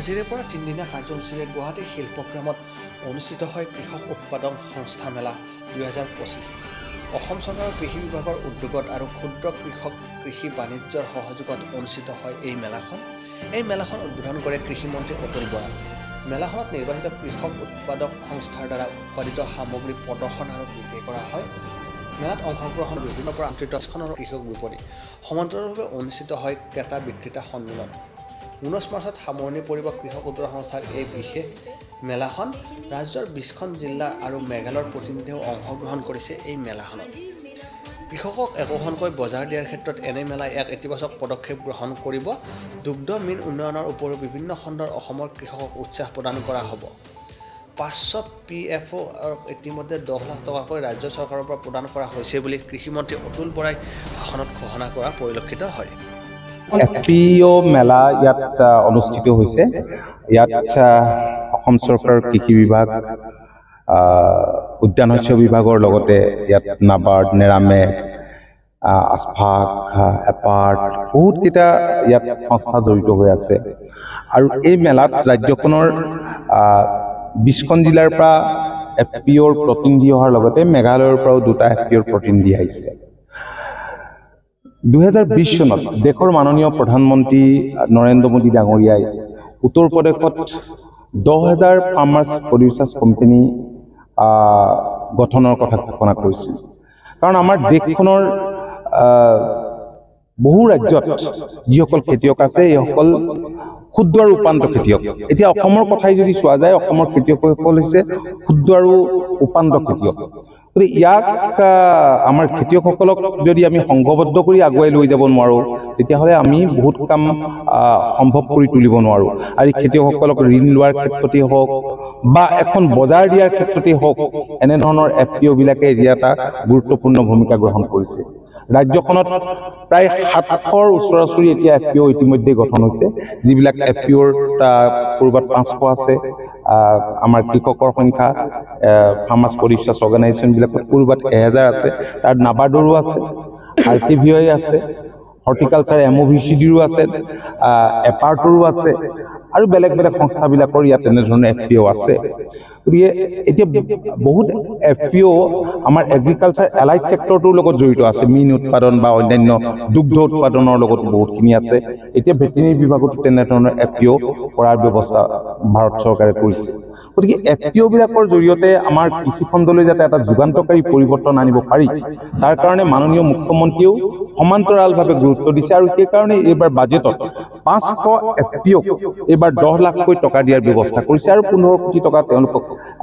আজিৰে পৰা 3 দিনীয়া কাৰ্যসূচীৰে গুৱাহাটী শিল্পগ্ৰামত অনুষ্ঠিত হয় কৃষক উৎপাদন সংস্থা মেলা 2025। অসম চৰকাৰৰ কৃষি বিভাগৰ উদ্যোগত আৰু ক্ষুদ্ৰ কৃষক কৃষি বাণিজ্যৰ সহযোগত অনুষ্ঠিত হয় এই মেলাখন। এই মেলাখন উদ্বোধন কৰে কৃষিমন্ত্ৰী অতুল বৰা। মেলাখনত নিৰ্বাচিত কৃষক উৎপাদক সংস্থাৰ দ্বাৰা উৎপাদিত সামগ্ৰী প্ৰদৰ্শন আৰু বিক্ৰী কৰা হয়। মেলাত অংশগ্ৰহণ বিভিন্ন পৰা আন্তঃৰাষ্ট্ৰীয় কৃষক বিপণী সমান্তৰালভাৱে অনুষ্ঠিত হয় ক্ৰেতা বিক্ৰেতা সন্মিলন। 19 মাৰ্চত সামৰণি পৰিব কৃষক উৎপাদক সংস্থাৰ এই বিশেষ মেলাখন। ৰাজ্যৰ 20খন জিলা আৰু মেঘালয়ৰ প্ৰতিনিধিয়েও অংশগ্ৰহণ কৰিছে এই মেলাখনত। কৃষকক একোখনকৈ বজাৰ দিয়াৰ ক্ষেত্ৰত এনে মেলাই এক ইতিবাচক পদক্ষেপ গ্ৰহণ কৰিব। দুগ্ধ মীন উন্নয়নৰ উপৰিও বিভিন্ন খণ্ডৰ অসমৰ কৃষকক উৎসাহ প্ৰদান কৰা হ'ব। 500 PFO ইতিমধ্যে 10 লাখ টকাকৈ ৰাজ্য চৰকাৰৰ পৰা প্ৰদান কৰা হৈছে বুলি কৃষিমন্ত্ৰী অতুল বৰাই ভাষণত ঘোষণা কৰা পৰিলক্ষিত হয়। FPO মেলা ইয়াত অনুষ্ঠিত হৈছে। ইয়াত অসম চৰকাৰৰ কৃষি বিভাগ, উদ্যান শস্য বিভাগৰ লগতে ইয়াত নাবাৰ্ড, নেৰামেক, আস্ফাক, এপাৰ্ট বহুত কেইটা ইয়াত সংস্থা জড়িত হৈ আছে। আৰু এই মেলাত ৰাজ্যখনৰ 20খন জিলাৰ পৰা FPOৰ প্ৰতিনিধি অহাৰ লগতে মেঘালয়ৰ পৰাও 2টা FPOৰ প্ৰতিনিধি আহিছে। 2020 চনত দেশৰ মাননীয় প্ৰধানমন্ত্ৰী নৰেন্দ্ৰ মোদী ডাঙৰীয়াই উত্তৰ প্ৰদেশত 10,000 ফাৰ্মাৰ্ছ প্ৰডিউচাৰ্ছ কোম্পানী গঠনৰ কথা ঘোষণা কৰিছিল। কাৰণ আমাৰ দেশখনৰ বহু ৰাজ্যত যিসকল খেতিয়ক আছে এইসকল ক্ষুদ্ৰ আৰু উপান্ত খেতিয়ক। এতিয়া অসমৰ কথাই যদি চোৱা যায়, অসমৰ খেতিয়কসকল হৈছে ক্ষুদ্ৰ আৰু উপান্ত খেতিয়ক। গতিকে ইয়াক আমাৰ খেতিয়কসকলক যদি আমি সংঘবদ্ধ কৰি আগুৱাই লৈ যাব নোৱাৰোঁ, তেতিয়াহ'লে আমি বহুত কাম সম্ভৱ কৰি তুলিব নোৱাৰোঁ। আৰু খেতিয়কসকলক ঋণ লোৱাৰ ক্ষেত্ৰতেই হওক বা এখন বজাৰ দিয়াৰ ক্ষেত্ৰতেই হওক, এনেধৰণৰ FPO বিলাকে এতিয়া এটা গুৰুত্বপূৰ্ণ ভূমিকা গ্ৰহণ কৰিছে। ৰাজ্যখনত প্ৰায় 700ৰ ওচৰা-ওচৰি এতিয়া FPO ইতিমধ্যে গঠন হৈছে, যিবিলাক FPOৰ ক'ৰবাত 500 আছে। আমাৰ কৃষকৰ সংখ্যা ফাৰ্মাৰ্ছ প্ৰডিউচাৰ্ছ অৰ্গেনাইজেশ্যনবিলাকত ক'ৰবাত 1000 আছে। তাত নাবাৰ্ডৰো আছে, RTVI আছে, হৰ্টিকালচাৰ MOVCDৰো আছে, এপাৰ্টৰো আছে আৰু বেলেগ বেলেগ সংস্থাবিলাকৰ ইয়াত তেনেধৰণৰ FPO আছে। গতিকে এতিয়া বহুত FPO আমাৰ এগ্ৰিকালচাৰ এলাইড ছেক্টৰটোৰ লগত জড়িত আছে। মীন উৎপাদন বা অন্যান্য দুগ্ধ উৎপাদনৰ লগত বহুতখিনি আছে। এতিয়া ভেটেৰিনেৰী বিভাগতো তেনেধৰণৰ FPO কৰাৰ ব্যৱস্থা ভাৰত চৰকাৰে কৰিছে। গতিকে FPO বিলাকৰ জৰিয়তে আমাৰ কৃষিখণ্ডলৈ যাতে এটা যুগান্তকাৰী পৰিৱৰ্তন আনিব পাৰি, তাৰ কাৰণে মাননীয় মুখ্যমন্ত্ৰীয়েও সমান্তৰালভাৱে গুৰুত্ব দিছে। আৰু সেইকাৰণে এইবাৰ বাজেটত 500 FPO এইবাৰ 10 লাখকৈ টকা দিয়াৰ ব্যৱস্থা কৰিছে আৰু 15 কোটি টকা তেওঁলোকক,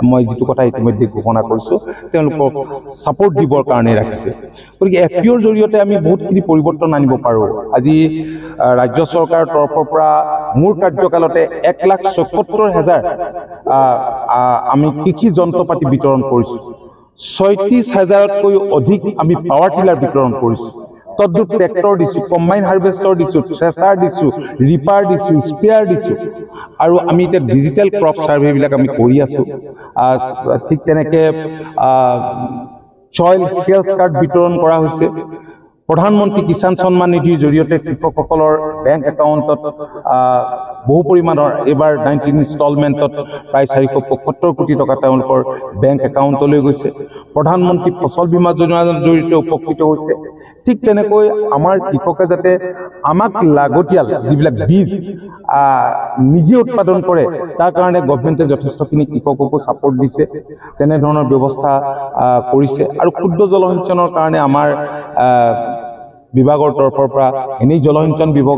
মই যিটো কথা ইতিমধ্যে ঘোষণা কৰিছোঁ, তেওঁলোকক ছাপোৰ্ট দিবৰ কাৰণে ৰাখিছে। গতিকে FPOৰ জৰিয়তে আমি বহুতখিনি পৰিৱৰ্তন আনিব পাৰোঁ। আজি ৰাজ্য চৰকাৰৰ তৰফৰ পৰা মোৰ কাৰ্যকালতে 1,74,000 আমি কৃষি যন্ত্ৰ পাতি বিতৰণ কৰিছোঁ। 36,000তকৈও অধিক আমি পাৱাৰ টিলাৰ বিতৰণ কৰিছোঁ। তদ্ৰুপ ট্ৰেক্টৰ দিছোঁ, কম্বাইন হাৰ্ভেষ্টাৰ দিছোঁ, থ্ৰেচাৰ দিছোঁ, ৰিপাৰ দিছোঁ, স্প্ৰেয়াৰ দিছোঁ। আৰু আমি এতিয়া ডিজিটেল ক্ৰপ ছাৰ্ভেবিলাক আমি কৰি আছোঁ। ঠিক তেনেকৈ চইল হেল্থ কাৰ্ড বিতৰণ কৰা হৈছে। প্ৰধানমন্ত্ৰী কিষাণ সন্মান নিধিৰ জৰিয়তে কৃষকসকলৰ বেংক একাউণ্টত বহু পৰিমাণৰ এইবাৰ 19 ইনষ্টলমেণ্টত প্ৰায় 475 কোটি টকা তেওঁলোকৰ বেংক একাউণ্টলৈ গৈছে। প্ৰধানমন্ত্ৰী ফচল বীমা যোজনাৰ জৰিয়তে উপকৃত হৈছে। ঠিক তেনেকৈ আমাৰ কৃষকে যাতে আমাক লাগতিয়াল যিবিলাক বীজ নিজে উৎপাদন কৰে, তাৰ কাৰণে গভৰ্ণমেণ্টে যথেষ্টখিনি কৃষককো ছাপোৰ্ট দিছে, তেনেধৰণৰ ব্যৱস্থা কৰিছে। আৰু ক্ষুদ্ৰ জলসিঞ্চনৰ কাৰণে আমাৰ বিভাগৰ তৰফৰ পৰা এনেই জলসিঞ্চন বিভাগ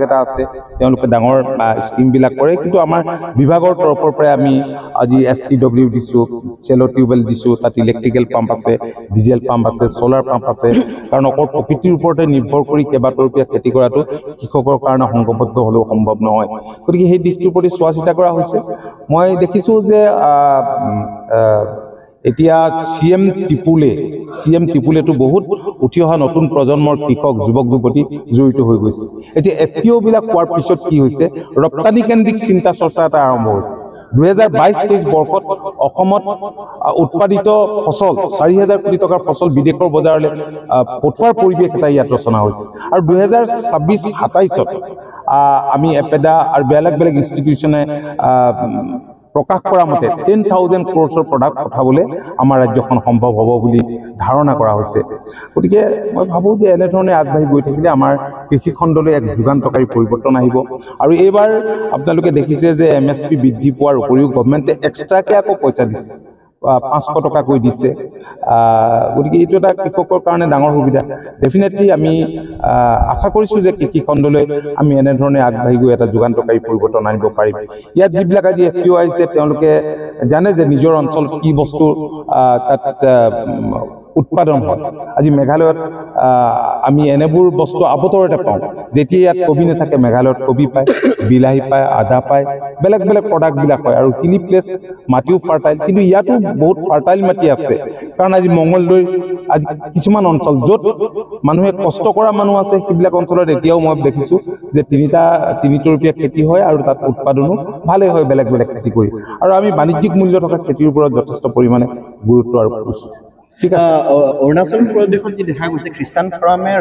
এটা আছে, তেওঁলোকে ডাঙৰ স্কিমবিলাক কৰে। কিন্তু আমাৰ বিভাগৰ তৰফৰ পৰাই আমি আজি STW দিছোঁ, চেলো টিউবেল দিছোঁ, তাত ইলেক্ট্ৰিকেল পাম্প আছে, ডিজেল পাম্প আছে, ছ'লাৰ পাম্প আছে। কাৰণ অকল প্ৰকৃতিৰ ওপৰতে নিৰ্ভৰ কৰি কেইবাতৰপীয়া খেতি কৰাটো কৃষকৰ কাৰণে সংঘবদ্ধ হ'লেও সম্ভৱ নহয়। গতিকে সেই দিশটোৰ প্ৰতি চোৱা চিতা কৰা হৈছে। মই দেখিছোঁ যে এতিয়া CM টিপুলেতো বহুত উঠি অহা নতুন প্ৰজন্মৰ কৃষক যুৱক যুৱতী জড়িত হৈ গৈছে। এতিয়া FPO বিলাক পোৱাৰ পিছত কি হৈছে, ৰপ্তানি কেন্দ্ৰিক চিন্তা চৰ্চা এটা আৰম্ভ হৈছে। 2022-23 বৰ্ষত অসমত উৎপাদিত ফচল 4,000 কোটি টকাৰ ফচল বিদেশৰ বজাৰলৈ পঠোৱাৰ পৰিৱেশ এটা ইয়াত ৰচনা হৈছে আৰু 2026-27ত আমি এপেডা আৰু বেলেগ বেলেগ ইনষ্টিটিউচনে প্ৰকাশ কৰা মতে 10,000 crores প্ৰডাক্ট পঠাবলৈ আমাৰ ৰাজ্যখন সম্ভৱ হ'ব বুলি ধাৰণা কৰা হৈছে গতিকে মই ভাবোঁ যে এনেধৰণে আগবাঢ়ি গৈ থাকিলে আমাৰ কৃষি খণ্ডলৈ এক যুগান্তকাৰী পৰিৱৰ্তন আহিব আৰু এইবাৰ আপোনালোকে দেখিছে যে MSP বৃদ্ধি পোৱাৰ উপৰিও গভৰ্ণমেণ্টে এক্সট্ৰাকৈ আকৌ পইচা দিছে 500 টকাকৈ দিছে গতিকে এইটো এটা কৃষকৰ কাৰণে ডাঙৰ সুবিধা ডেফিনেটলি আমি আশা কৰিছোঁ যে কৃষি খণ্ডলৈ আমি এনেধৰণে আগবাঢ়ি গৈ এটা যুগান্তকাৰী পৰিৱৰ্তন আনিব পাৰিম ইয়াত যিবিলাক আজি FPO আহিছে তেওঁলোকে জানে যে নিজৰ অঞ্চলত কি বস্তু তাত উৎপাদন হয় আজি মেঘালয়ত আমি এনেবোৰ বস্তু আবতৰতে পাওঁ যেতিয়া ইয়াত কবি নাথাকে মেঘালয়ত কবি পায় বিলাহী পায় আদা পায় বেলেগ বেলেগ প্ৰডাক্টবিলাক হয় আৰু হিলি প্লেচ মাটিও ফাৰ্টাইল কিন্তু ইয়াতো বহুত ফাৰ্টাইল মাটি আছে কাৰণ আজি মংগলদৈ আজি কিছুমান অঞ্চল য'ত মানুহে কষ্ট কৰা মানুহ আছে সেইবিলাক অঞ্চলত এতিয়াও মই দেখিছোঁ যে তিনিতৰপীয়া খেতি হয় আৰু তাত উৎপাদনো ভালেই হয় বেলেগ বেলেগ খেতি কৰি আৰু আমি বাণিজ্যিক মূল্য থকা খেতিৰ ওপৰত যথেষ্ট পৰিমাণে গুৰুত্ব আৰোপ কৰিছোঁ ঠিক আছে অৰুণাচল প্ৰদেশত যি দেখা গৈছে খ্ৰীষ্টান ফাৰ্মে